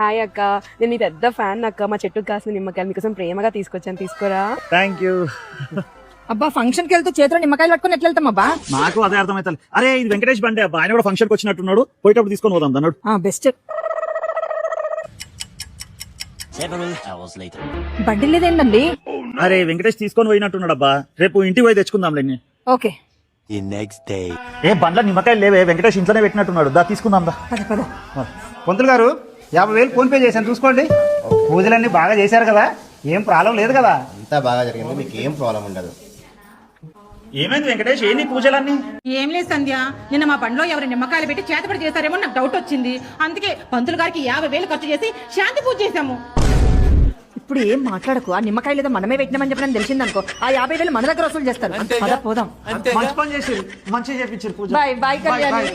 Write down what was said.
Hi అక్క, నేను నీ పెద్ద ఫ్యాన్ అక్క. మా చెట్టుకు కాసిన నిమ్మకాయలు మీకోసం ప్రేమగా తీసుకొచ్చాను, తీసుకోరా. Thank you. అబ్బా ఫంక్షన్ కి వెళ్తూ చేతిలో నిమ్మకాయలు పట్టుకుని ఎట్లా వెళ్తాం అబ్బా? నాకు అదే అర్థమైతే. అరే ఇది వెంకటేష్ బండి అబ్బా, ఆయన కూడా ఫంక్షన్ కి వచ్చినట్టున్నాడు. పోయేటప్పుడు తీసుకొని పోదాం అన్నాడు. బెస్ట్. బండి లేదేంటండి? అరే వెంకటేష్ తీసుకొని పోయినట్టున్నాడు అబ్బా, రేపు ఇంటికి పోయి తెచ్చుకుందాంలే. ఓకే. ఏ బండ్ల నిమ్మకాయలు లేవే, వెంకటేష్ ఇంట్లోనే పెట్టినట్టున్నాడు. దా తీసుకుందాం దా. పద పద. పంతులు గారు 50,000 ఫోన్ పే చేశాను, చూసుకోండి. పూజలన్నీ బాగా చేశారు కదా, ఏం ప్రాబ్లం లేదు కదా? అంతా బాగా జరిగింది, మీకు ఏం ప్రాబ్లం ఉండదు. ఏమైంది వెంకటేష్, ఏంది పూజలన్నీ? ఏం లేదు సంధ్య, నిన్న మా బండిలో ఎవరు నిమ్మకాయలు పెట్టి చేతపడి చేశారేమో నాకు డౌట్ వచ్చింది. అందుకే పంతులు గారికి 50,000 ఖర్చు చేసి శాంతి పూజ చేశాము. ఇప్పుడు ఏం మాట్లాడకు. ఆ నిమ్మకాయలు ఏదో మనమే పెట్టినామని చెప్పిన తెలిసిందనుకో, ఆ 50,000 మన దగ్గర వసూలు చేస్తారు. పద పోదాం. మంచి పని చేసి మంచిగా చేపించారు పూజ. Bye bye Kalyani.